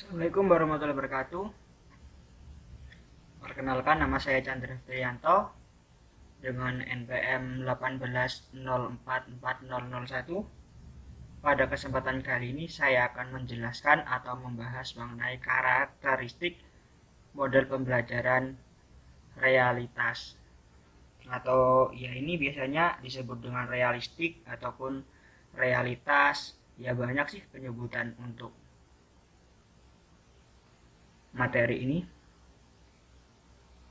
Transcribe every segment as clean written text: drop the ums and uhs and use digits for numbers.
Assalamualaikum warahmatullahi wabarakatuh. Perkenalkan, nama saya Chandra Trianto dengan NPM 18.04.4001. Pada kesempatan kali ini saya akan menjelaskan atau membahas mengenai karakteristik model pembelajaran realitas, atau ya ini biasanya disebut dengan realistik ataupun realitas. Ya banyak sih penyebutan untuk materi ini.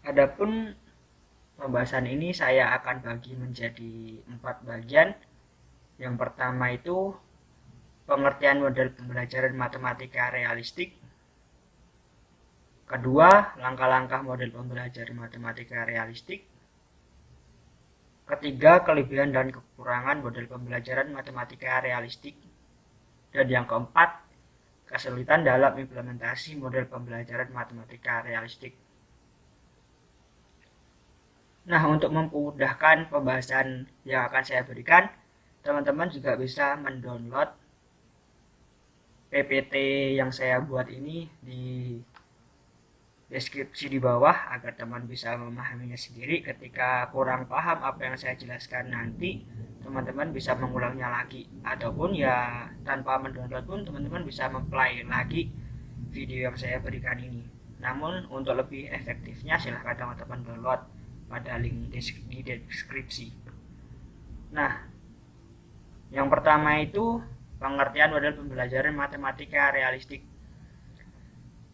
Adapun pembahasan ini saya akan bagi menjadi 4 bagian. Yang pertama itu pengertian model pembelajaran matematika realistik. Kedua, langkah-langkah model pembelajaran matematika realistik. Ketiga, kelebihan dan kekurangan model pembelajaran matematika realistik. Dan yang keempat, kesulitan dalam implementasi model pembelajaran matematika realistik. Nah, untuk memudahkan pembahasan yang akan saya berikan, teman-teman juga bisa mendownload PPT yang saya buat ini di deskripsi di bawah agar teman bisa memahaminya sendiri. Ketika kurang paham apa yang saya jelaskan nanti, teman-teman bisa mengulangnya lagi, ataupun ya tanpa mendownload pun teman-teman bisa memplay lagi video yang saya berikan ini. Namun untuk lebih efektifnya silahkan teman-teman download pada link di deskripsi. Nah, yang pertama itu pengertian model pembelajaran matematika realistik.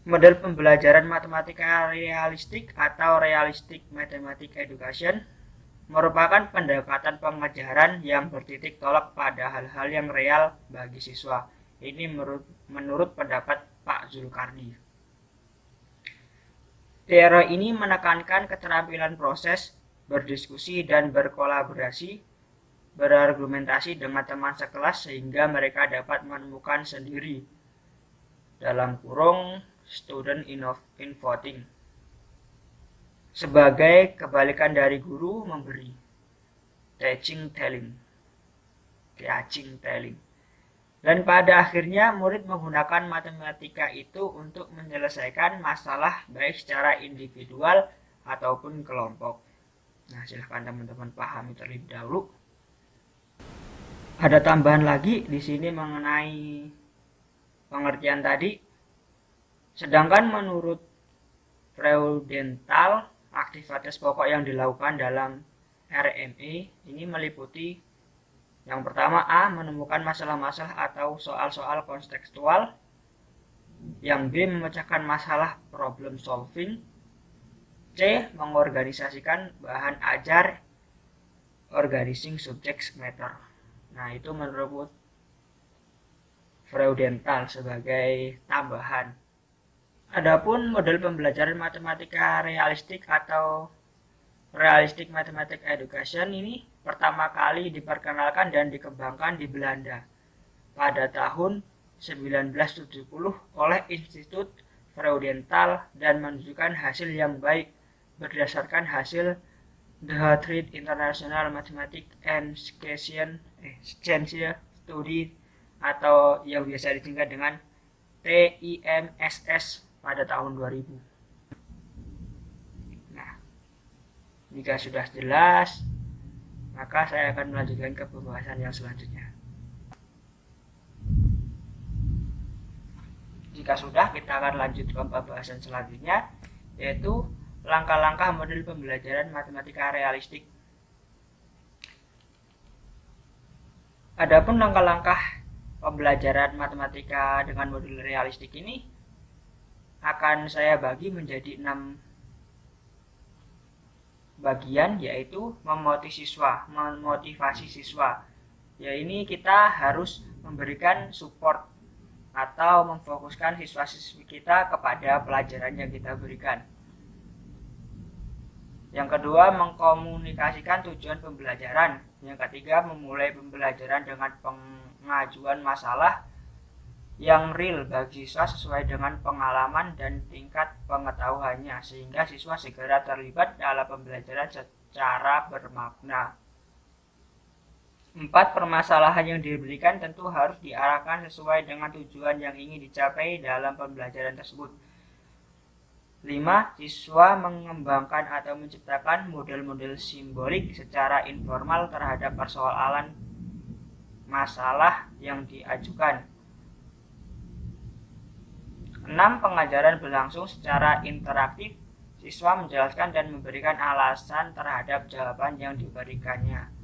Model pembelajaran matematika realistik atau realistic mathematics education merupakan pendekatan pengajaran yang bertitik tolak pada hal-hal yang real bagi siswa. Ini menurut pendapat Pak Zulkarni. Teori ini menekankan keterampilan proses, berdiskusi dan berkolaborasi, berargumentasi dengan teman sekelas sehingga mereka dapat menemukan sendiri dalam kurung student in voting. Sebagai kebalikan dari guru memberi, teaching telling. Dan pada akhirnya murid menggunakan matematika itu untuk menyelesaikan masalah baik secara individual ataupun kelompok. Nah, silahkan teman-teman pahami terlebih dahulu. Ada tambahan lagi di sini mengenai pengertian tadi. Sedangkan menurut Freudenthal, aktivitas pokok yang dilakukan dalam RME ini meliputi yang pertama A. Menemukan masalah-masalah atau soal-soal kontekstual. Yang B. Memecahkan masalah problem solving. C. Mengorganisasikan bahan ajar organizing subject matter. Nah, itu menurut Freudenthal sebagai tambahan. Adapun model pembelajaran matematika realistik atau realistic mathematics education ini pertama kali diperkenalkan dan dikembangkan di Belanda pada tahun 1970 oleh Institut Freudenthal dan menunjukkan hasil yang baik berdasarkan hasil The Third International Mathematics and Science Study atau yang biasa disingkat dengan TIMSS pada tahun 2000. Nah, jika sudah jelas, maka saya akan melanjutkan ke pembahasan yang selanjutnya. Jika sudah, kita akan lanjut ke pembahasan selanjutnya, yaitu langkah-langkah model pembelajaran matematika realistik. Adapun langkah-langkah pembelajaran matematika dengan model realistik ini akan saya bagi menjadi 6 bagian, yaitu memotivasi siswa. Ya, ini kita harus memberikan support atau memfokuskan siswa-siswi kita kepada pelajaran yang kita berikan. Yang kedua, mengkomunikasikan tujuan pembelajaran. Yang ketiga, memulai pembelajaran dengan pengajuan masalah yang real bagi siswa sesuai dengan pengalaman dan tingkat pengetahuannya, sehingga siswa segera terlibat dalam pembelajaran secara bermakna. 4. Permasalahan yang diberikan tentu harus diarahkan sesuai dengan tujuan yang ingin dicapai dalam pembelajaran tersebut. 5. Siswa mengembangkan atau menciptakan model-model simbolik secara informal terhadap persoalan masalah yang diajukan. 6. Pengajaran berlangsung secara interaktif. Siswa menjelaskan dan memberikan alasan terhadap jawaban yang diberikannya.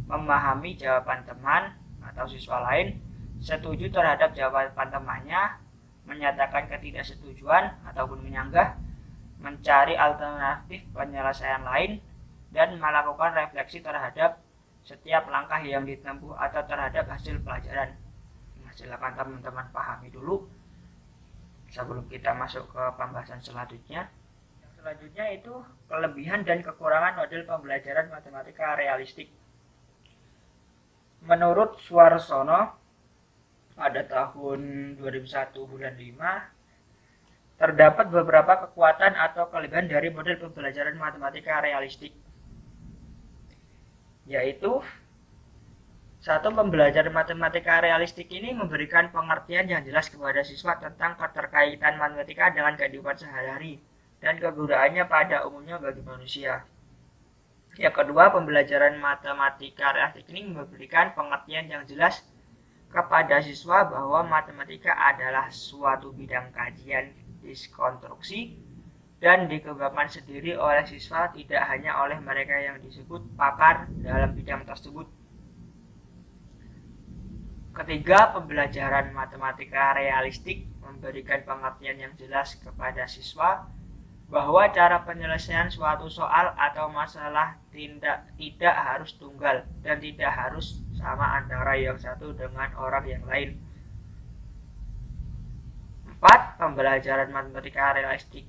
Memahami jawaban teman atau siswa lain, setuju terhadap jawaban temannya, menyatakan ketidaksetujuan ataupun menyanggah, mencari alternatif penyelesaian lain, dan melakukan refleksi terhadap setiap langkah yang ditempuh atau terhadap hasil pelajaran. Nah, silakan teman-teman pahami dulu sebelum kita masuk ke pembahasan selanjutnya. Yang selanjutnya itu kelebihan dan kekurangan model pembelajaran matematika realistik. Menurut Suarsono pada tahun 2001 bulan 5, terdapat beberapa kekuatan atau kelebihan dari model pembelajaran matematika realistik, yaitu 1. Pembelajaran matematika realistik ini memberikan pengertian yang jelas kepada siswa tentang keterkaitan matematika dengan kehidupan sehari-hari dan kegunaannya pada umumnya bagi manusia. Yang kedua, pembelajaran matematika realistik ini memberikan pengertian yang jelas kepada siswa bahwa matematika adalah suatu bidang kajian diskonstruksi dan dikembangkan sendiri oleh siswa, tidak hanya oleh mereka yang disebut pakar dalam bidang tersebut. Ketiga, pembelajaran matematika realistik memberikan pengertian yang jelas kepada siswa bahwa cara penyelesaian suatu soal atau masalah tidak harus tunggal dan tidak harus sama antara yang satu dengan orang yang lain. 4. Pembelajaran matematika realistik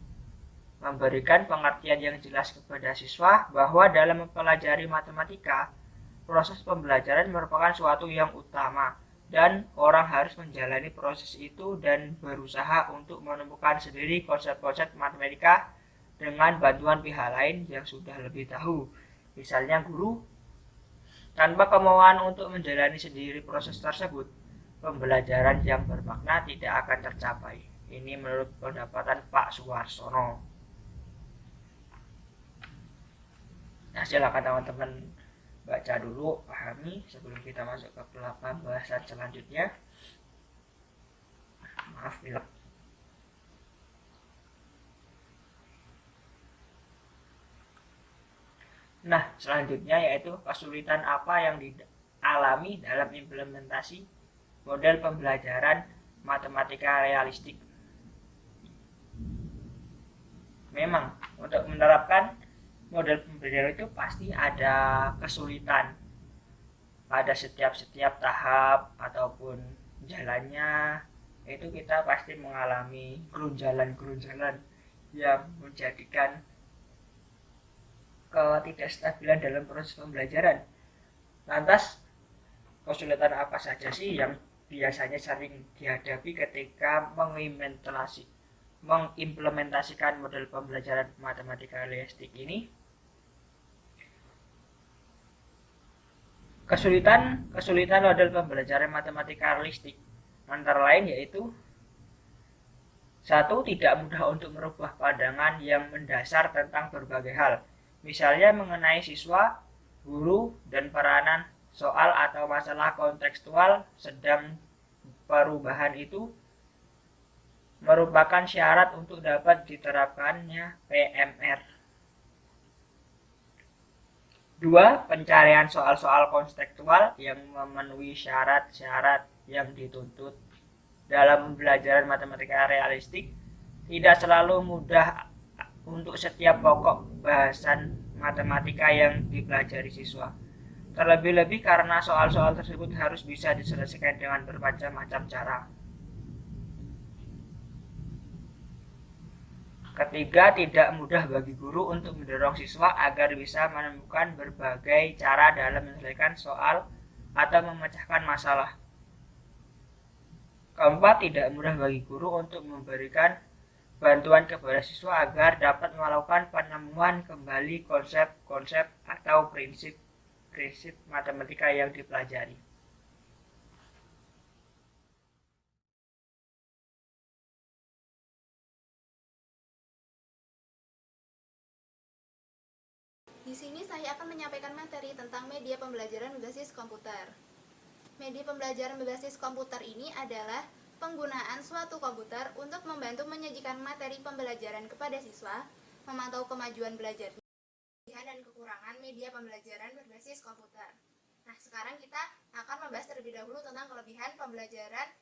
memberikan pengertian yang jelas kepada siswa bahwa dalam mempelajari matematika, proses pembelajaran merupakan suatu yang utama dan orang harus menjalani proses itu dan berusaha untuk menemukan sendiri konsep-konsep matematika dengan bantuan pihak lain yang sudah lebih tahu, misalnya guru. Tanpa kemauan untuk menjalani sendiri proses tersebut, pembelajaran yang bermakna tidak akan tercapai. Ini menurut pendapatan Pak Suarsono. Nah, silakan teman-teman baca dulu, pahami sebelum kita masuk ke pembahasan selanjutnya. Maaf bila. Nah, selanjutnya yaitu kesulitan apa yang dialami dalam implementasi model pembelajaran matematika realistik. Memang untuk menerapkan model pembelajaran itu pasti ada kesulitan pada setiap tahap ataupun jalannya. Itu kita pasti mengalami gerunjalan yang menjadikan ketidakstabilan dalam proses pembelajaran. Lantas, kesulitan apa saja sih yang biasanya sering dihadapi ketika mengimplementasikan model pembelajaran matematika realistik ini? Kesulitan model pembelajaran matematika realistik antara lain yaitu 1. Tidak mudah untuk merubah pandangan yang mendasar tentang berbagai hal, misalnya mengenai siswa, guru, dan peranan soal atau masalah kontekstual, sedang perubahan itu merupakan syarat untuk dapat diterapkannya PMR. 2. Pencarian soal-soal kontekstual yang memenuhi syarat-syarat yang dituntut dalam pembelajaran matematika realistik tidak selalu mudah untuk setiap pokok bahasan matematika yang dipelajari siswa. Terlebih-lebih karena soal-soal tersebut harus bisa diselesaikan dengan bermacam-macam cara. Ketiga, tidak mudah bagi guru untuk mendorong siswa agar bisa menemukan berbagai cara dalam menyelesaikan soal atau memecahkan masalah. Keempat, tidak mudah bagi guru untuk memberikan bantuan kepada siswa agar dapat melakukan penemuan kembali konsep-konsep atau prinsip prinsip matematika yang dipelajari. Di sini saya akan menyampaikan materi tentang media pembelajaran berbasis komputer. Media pembelajaran berbasis komputer ini adalah penggunaan suatu komputer untuk membantu menyajikan materi pembelajaran kepada siswa, memantau kemajuan belajarnya, kelebihan dan kekurangan media pembelajaran berbasis komputer. Nah, sekarang kita akan membahas terlebih dahulu tentang kelebihan pembelajaran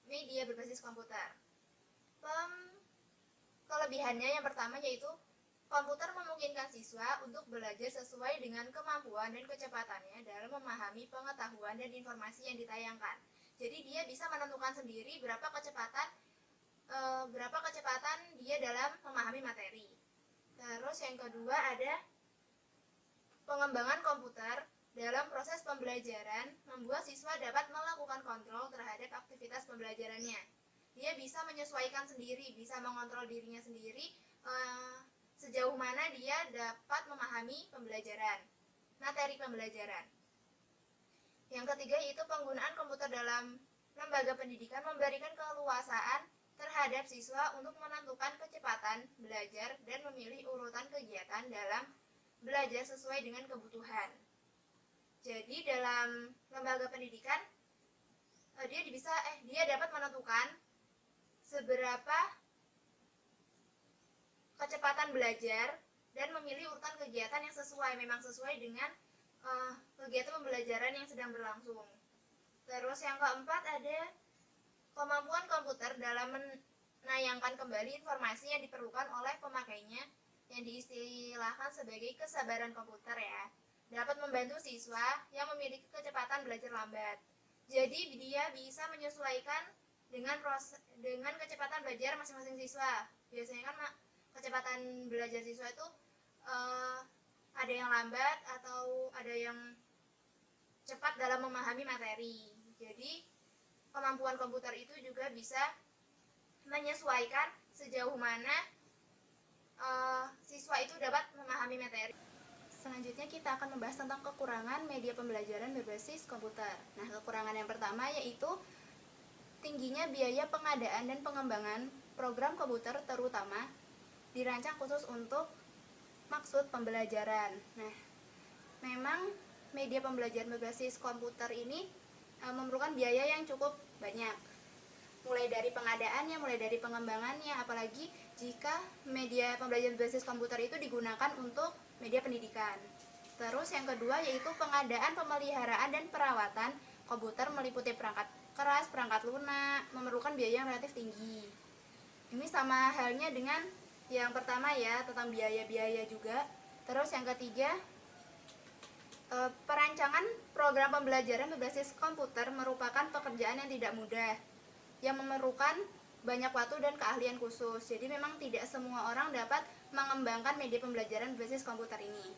media berbasis komputer. Kelebihannya yang pertama yaitu komputer memungkinkan siswa untuk belajar sesuai dengan kemampuan dan kecepatannya dalam memahami pengetahuan dan informasi yang ditayangkan. Jadi dia bisa menentukan sendiri berapa kecepatan dia dalam memahami materi. Terus yang kedua ada pengembangan komputer dalam proses pembelajaran membuat siswa dapat melakukan kontrol terhadap aktivitas pembelajarannya. Dia bisa menyesuaikan sendiri, bisa mengontrol dirinya sendiri sejauh mana dia dapat memahami materi pembelajaran. Yang ketiga yaitu penggunaan komputer dalam lembaga pendidikan memberikan keleluasaan terhadap siswa untuk menentukan kecepatan belajar dan memilih urutan kegiatan dalam belajar sesuai dengan kebutuhan. Jadi dalam lembaga pendidikan dia dapat menentukan seberapa kecepatan belajar dan memilih urutan kegiatan yang memang sesuai dengan kegiatan pembelajaran yang sedang berlangsung. Terus yang keempat ada kemampuan komputer dalam menayangkan kembali informasi yang diperlukan oleh pemakainya yang diistilahkan sebagai kesabaran komputer ya. Dapat membantu siswa yang memiliki kecepatan belajar lambat. Jadi dia bisa menyesuaikan dengan kecepatan belajar masing-masing siswa. Biasanya kan kecepatan belajar siswa itu ada yang lambat atau ada yang cepat dalam memahami materi. Jadi kemampuan komputer itu juga bisa menyesuaikan sejauh mana siswa itu dapat memahami materi. Selanjutnya kita akan membahas tentang kekurangan media pembelajaran berbasis komputer. Nah, kekurangan yang pertama yaitu tingginya biaya pengadaan dan pengembangan program komputer terutama dirancang khusus untuk maksud pembelajaran. Nah, memang media pembelajaran berbasis komputer ini memerlukan biaya yang cukup banyak. Mulai dari pengadaannya, mulai dari pengembangannya, apalagi jika media pembelajaran berbasis komputer itu digunakan untuk media pendidikan. Terus yang kedua yaitu pengadaan, pemeliharaan, dan perawatan komputer meliputi perangkat keras, perangkat lunak, memerlukan biaya yang relatif tinggi. Ini sama halnya dengan yang pertama ya, tentang biaya-biaya juga. Terus yang ketiga, perancangan program pembelajaran berbasis komputer merupakan pekerjaan yang tidak mudah, yang memerlukan banyak waktu dan keahlian khusus. Jadi memang tidak semua orang dapat mengembangkan media pembelajaran berbasis komputer ini.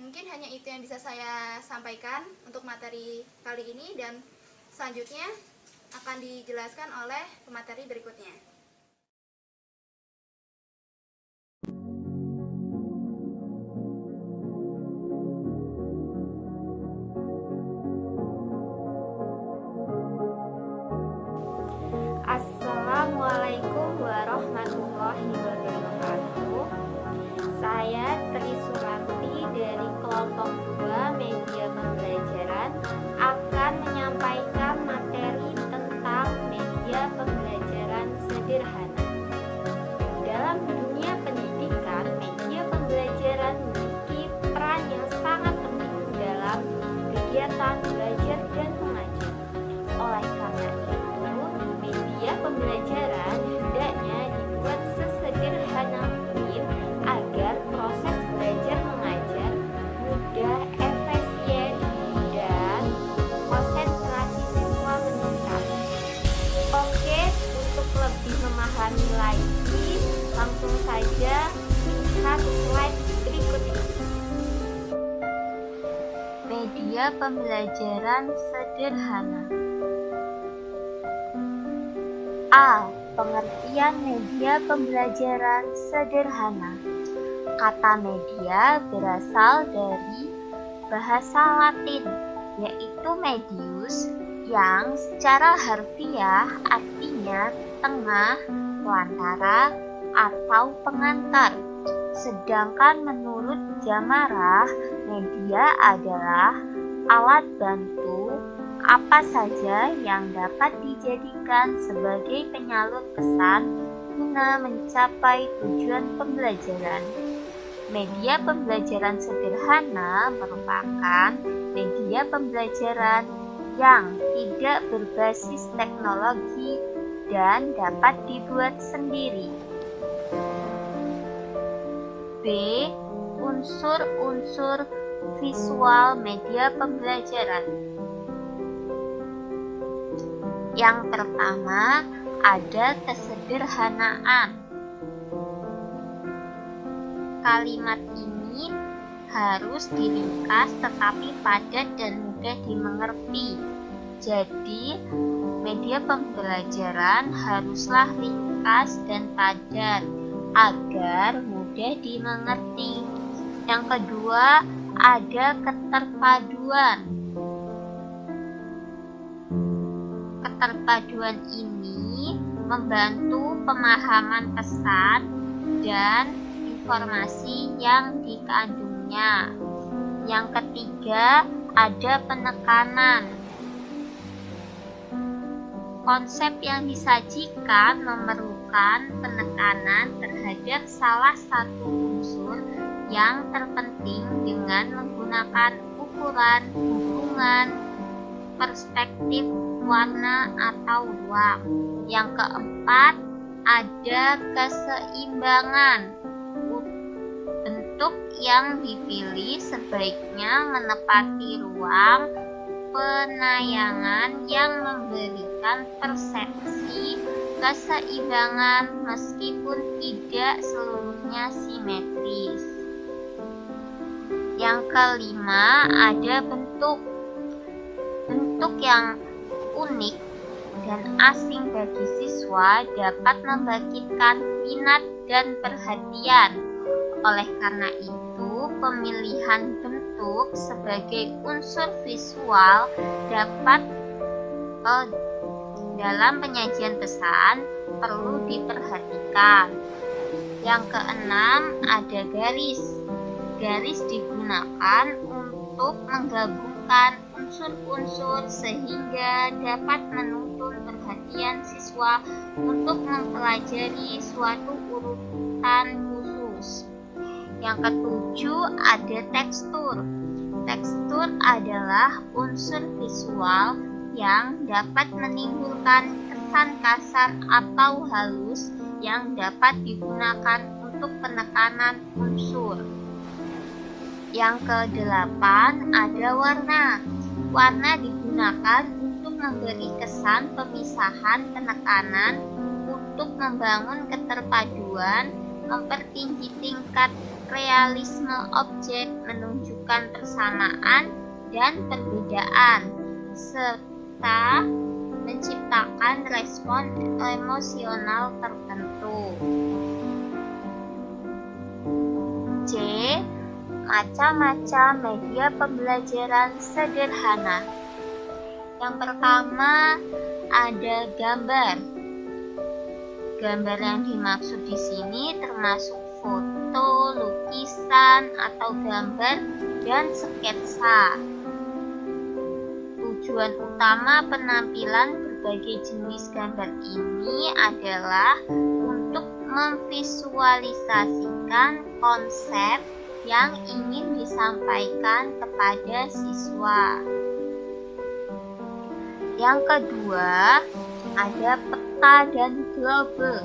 Mungkin hanya itu yang bisa saya sampaikan untuk materi kali ini, dan selanjutnya akan dijelaskan oleh pemateri berikutnya. Assalamualaikum warahmatullahi wabarakatuh. Saya Tri Suranti dari kelompok 2 media pembelajaran akan menyampaikan materi tentang media pembelajaran sederhana. Dalam dunia pendidikan, media pembelajaran memiliki peran yang sangat penting dalam kegiatan belajar dan mengajar. Oleh karena itu, media pembelajaran hendaknya dibuat sesederhana mungkin agar proses belajar mengajar mudah, efisien, dan konsentrasi siswa meningkat. Oke, untuk lebih memahami lagi, langsung saja lihat slide berikut ini. Media pembelajaran sederhana. A. Pengertian media pembelajaran sederhana. Kata media berasal dari bahasa Latin, yaitu medius, yang secara harfiah artinya tengah, pelantara, atau pengantar. Sedangkan menurut Jamarah, media adalah alat bantu apa saja yang dapat dijadikan sebagai penyalur pesan guna mencapai tujuan pembelajaran. Media pembelajaran sederhana merupakan media pembelajaran yang tidak berbasis teknologi dan dapat dibuat sendiri. B. Unsur-unsur visual media pembelajaran. Yang pertama, ada kesederhanaan. Kalimat ini harus diringkas tetapi padat dan mudah dimengerti. Jadi, media pembelajaran haruslah ringkas dan padat agar mudah dimengerti. Yang kedua, ada keterpaduan. Keterpaduan ini membantu pemahaman pesan dan informasi yang dikandungnya. Yang ketiga, ada penekanan. Konsep yang disajikan memerlukan penekanan terhadap salah satu unsur yang terpenting dengan menggunakan ukuran, hubungan, perspektif, warna, atau ruang. Yang keempat, ada keseimbangan. Bentuk yang dipilih sebaiknya menepati ruang penayangan yang memberikan persepsi keseimbangan meskipun tidak seluruhnya simetris. Yang kelima, ada bentuk. Bentuk yang unik dan asing bagi siswa dapat membangkitkan minat dan perhatian. Oleh karena itu, pemilihan bentuk sebagai unsur visual dapat dalam penyajian pesan perlu diperhatikan. Yang keenam, ada garis. Garis digunakan untuk menggabungkan unsur-unsur sehingga dapat menuntun perhatian siswa untuk mempelajari suatu urutan khusus. Yang ketujuh, ada tekstur. Tekstur adalah unsur visual yang dapat menimbulkan kesan kasar atau halus yang dapat digunakan untuk penekanan unsur. Yang kedelapan, ada warna. Warna digunakan untuk memberi kesan pemisahan penekanan, untuk membangun keterpaduan, mempertinggi tingkat realisme objek, menunjukkan persamaan dan perbedaan, serta menciptakan respon emosional tertentu. C. Macam-macam media pembelajaran sederhana. Yang pertama, ada gambar. Gambar yang dimaksud di sini termasuk foto, lukisan, atau gambar dan sketsa. Tujuan utama penampilan berbagai jenis gambar ini adalah untuk memvisualisasikan konsep yang ingin disampaikan kepada siswa. Yang kedua, ada peta dan globe.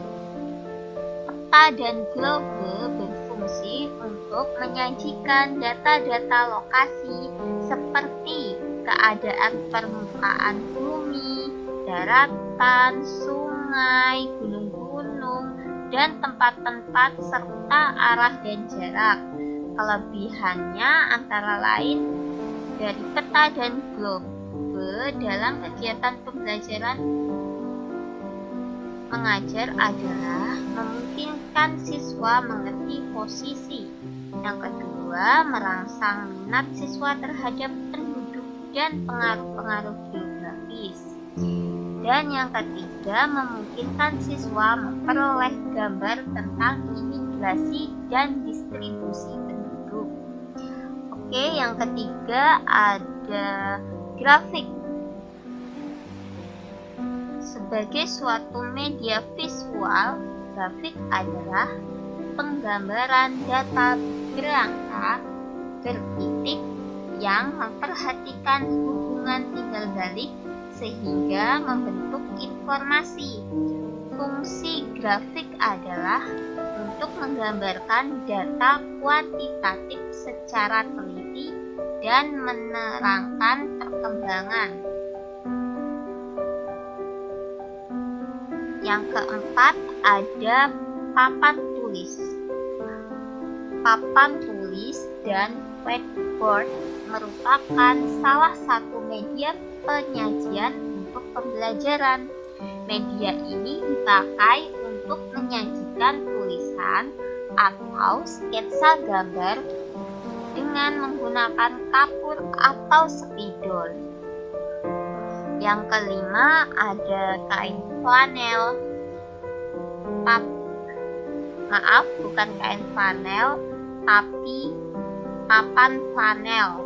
Peta dan globe berfungsi untuk menyajikan data-data lokasi seperti keadaan permukaan bumi, daratan, sungai, gunung-gunung, dan tempat-tempat serta arah dan jarak. Kelebihannya antara lain dari peta dan globe dalam kegiatan pembelajaran mengajar adalah memungkinkan siswa mengerti posisi. Yang kedua, kedua, merangsang minat siswa terhadap penduduk dan pengaruh-pengaruh geografis. Dan yang ketiga, memungkinkan siswa memperoleh gambar tentang imigrasi dan distribusi penduduk. Oke, yang ketiga ada grafik. Sebagai suatu media visual, grafik adalah penggambaran data berangka bertitik yang memperhatikan hubungan timbal balik sehingga membentuk informasi. Fungsi grafik adalah untuk menggambarkan data kuantitatif secara teliti dan menerangkan perkembangan. Yang keempat ada papan tulis. Papan tulis dan whiteboard merupakan salah satu media penyajian untuk pembelajaran. Media ini dipakai untuk menyajikan tulisan atau sketsa gambar dengan menggunakan kapur atau spidol. Yang kelima ada kain flanel. Bukan kain flanel, tapi papan flanel.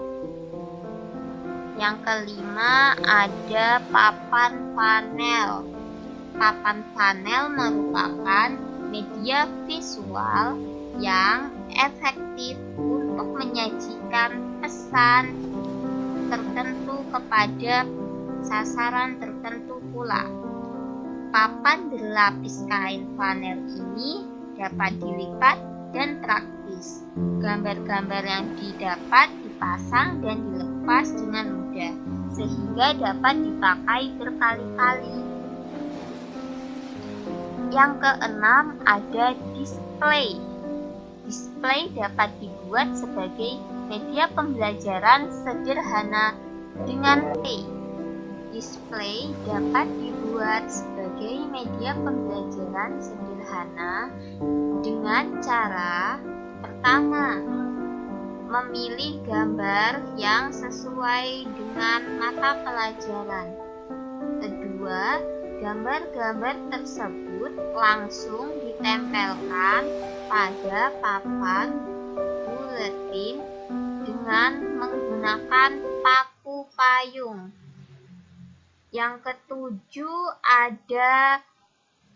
Yang kelima ada papan flanel. Papan flanel merupakan media visual yang efektif untuk menyajikan pesan tertentu kepada sasaran tertentu pula. Papan berlapis kain flanel ini dapat dilipat dan praktis. Gambar-gambar yang didapat dipasang dan dilepas dengan mudah, sehingga dapat dipakai berkali-kali. Yang keenam ada display. Display dapat dibuat sebagai media pembelajaran sederhana dengan Display dapat dibuat sebagai media pembelajaran sederhana dengan cara pertama, memilih gambar yang sesuai dengan mata pelajaran. Kedua, gambar-gambar tersebut langsung ditempelkan pada papan buletin dengan menggunakan paku payung. Yang ketujuh ada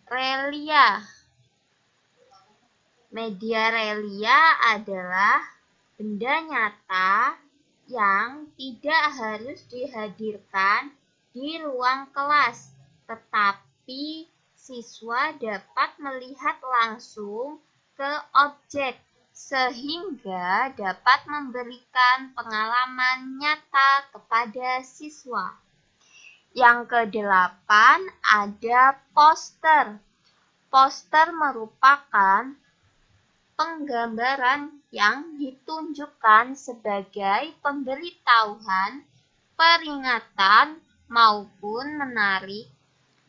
relia. Media relia adalah benda nyata yang tidak harus dihadirkan di ruang kelas, tetapi siswa dapat melihat langsung ke objek sehingga dapat memberikan pengalaman nyata kepada siswa. Yang kedelapan ada poster. Poster merupakan penggambaran yang ditunjukkan sebagai pemberitahuan, peringatan, maupun menarik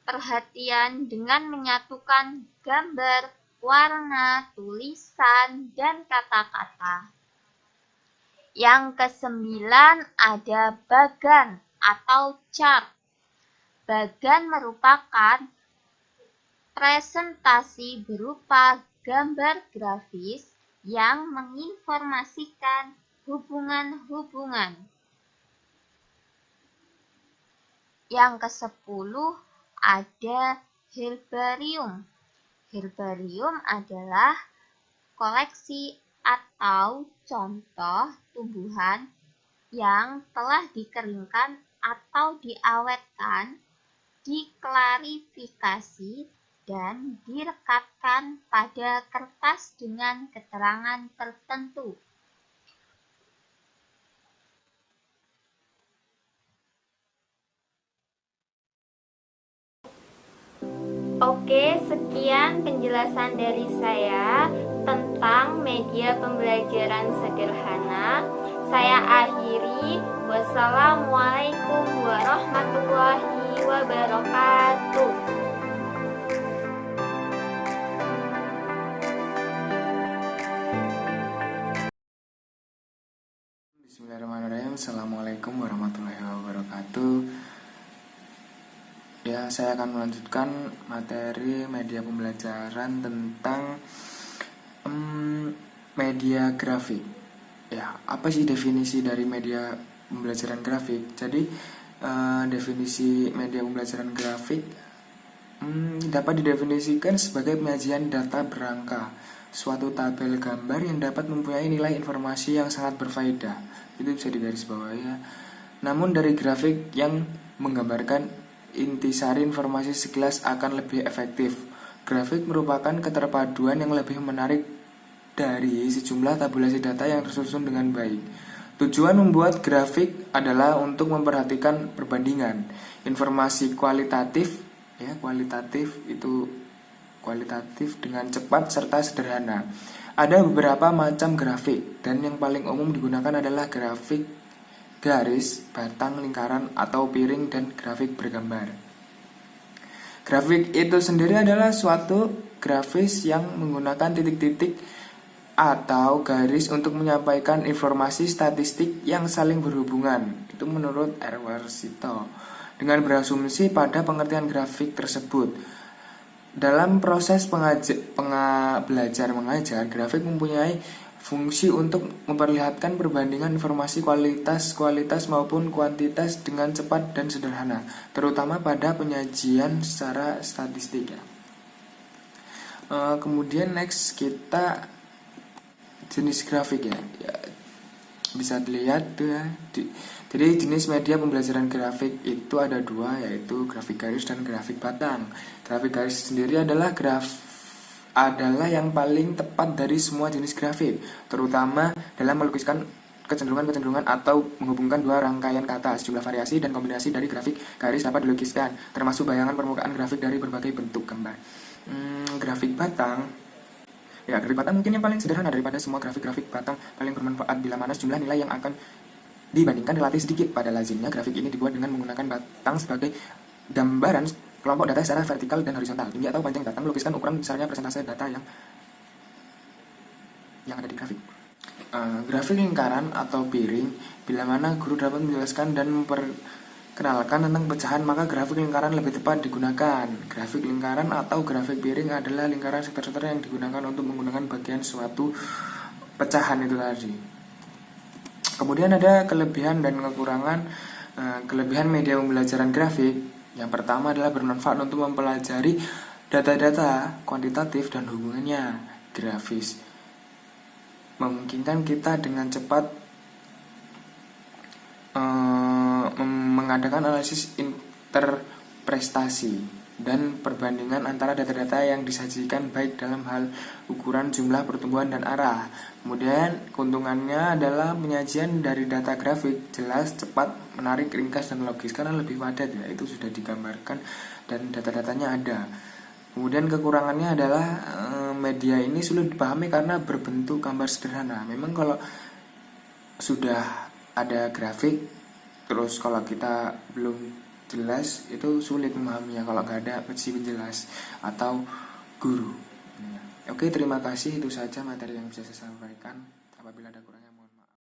perhatian dengan menyatukan gambar, warna, tulisan, dan kata-kata. Yang kesembilan ada bagan atau chart. Bagan merupakan presentasi berupa gambar grafis yang menginformasikan hubungan-hubungan. Yang ke-10 ada herbarium. Herbarium adalah koleksi atau contoh tumbuhan yang telah dikeringkan atau diawetkan, diklarifikasi, dan direkatkan pada kertas dengan keterangan tertentu. Oke, sekian penjelasan dari saya tentang media pembelajaran sederhana. Saya akhiri. Wassalamualaikum warahmatullahi wabarakatuh. Assalamualaikum warahmatullahi wabarakatuh. Ya, saya akan melanjutkan materi media pembelajaran tentang media grafik. Ya, apa sih definisi dari media pembelajaran grafik? Jadi, definisi media pembelajaran grafik dapat didefinisikan sebagai penyajian data berangka, suatu tabel gambar yang dapat mempunyai nilai informasi yang sangat berfaedah. Itu bisa digarisbawahi ya. Namun dari grafik yang menggambarkan intisari informasi sekilas akan lebih efektif. Grafik merupakan keterpaduan yang lebih menarik dari sejumlah tabulasi data yang tersusun dengan baik. Tujuan membuat grafik adalah untuk memperhatikan perbandingan informasi kualitatif dengan cepat serta sederhana. Ada beberapa macam grafik dan yang paling umum digunakan adalah grafik garis, batang, lingkaran, atau piring, dan grafik bergambar. Grafik itu sendiri adalah suatu grafis yang menggunakan titik-titik atau garis untuk menyampaikan informasi statistik yang saling berhubungan. Itu menurut R. Warsito. Dengan berasumsi pada pengertian grafik tersebut. Dalam proses belajar mengajar, grafik mempunyai fungsi untuk memperlihatkan perbandingan informasi kualitas maupun kuantitas dengan cepat dan sederhana, terutama pada penyajian secara statistik ya. Kemudian next kita jenis grafik ya. Bisa dilihat tuh ya. Jadi jenis media pembelajaran grafik itu ada dua, yaitu grafik garis dan grafik batang. Grafik garis sendiri adalah yang paling tepat dari semua jenis grafik, terutama dalam melukiskan kecenderungan-kecenderungan atau menghubungkan dua rangkaian kata. Sejumlah variasi dan kombinasi dari grafik garis dapat dilukiskan, termasuk bayangan permukaan grafik dari berbagai bentuk gambar. Grafik batang. Ya, grafik batang mungkin yang paling sederhana daripada semua grafik batang, paling bermanfaat bila mana sejumlah nilai yang akan dibandingkan relatif sedikit. Pada lazimnya, grafik ini dibuat dengan menggunakan batang sebagai gambaran kelompok data secara vertikal dan horizontal. Tinggi atau panjang batang melukiskan ukuran besarnya persentase data yang ada di grafik. Grafik lingkaran atau piring, bila mana guru dapat menjelaskan dan memperkenalkan tentang pecahan, maka grafik lingkaran lebih tepat digunakan. Grafik lingkaran atau grafik piring adalah lingkaran sektor-sektor yang digunakan untuk menggunakan bagian suatu pecahan itu tadi. Kemudian ada kelebihan dan kekurangan. Kelebihan media pembelajaran grafik, yang pertama adalah bermanfaat untuk mempelajari data-data kuantitatif dan hubungannya grafis. Memungkinkan kita dengan cepat mengadakan analisis interpretasi dan perbandingan antara data-data yang disajikan, baik dalam hal ukuran, jumlah, pertumbuhan, dan arah. Kemudian keuntungannya adalah penyajian dari data grafik jelas, cepat, menarik, ringkas, dan logis karena lebih padat ya, itu sudah digambarkan dan data-datanya ada. Kemudian kekurangannya adalah media ini sulit dipahami karena berbentuk gambar sederhana. Memang kalau sudah ada grafik, terus kalau kita belum jelas, itu sulit memahaminya kalau nggak ada penjelas atau guru. Oke, terima kasih, itu saja materi yang bisa saya sampaikan. Apabila ada kurangnya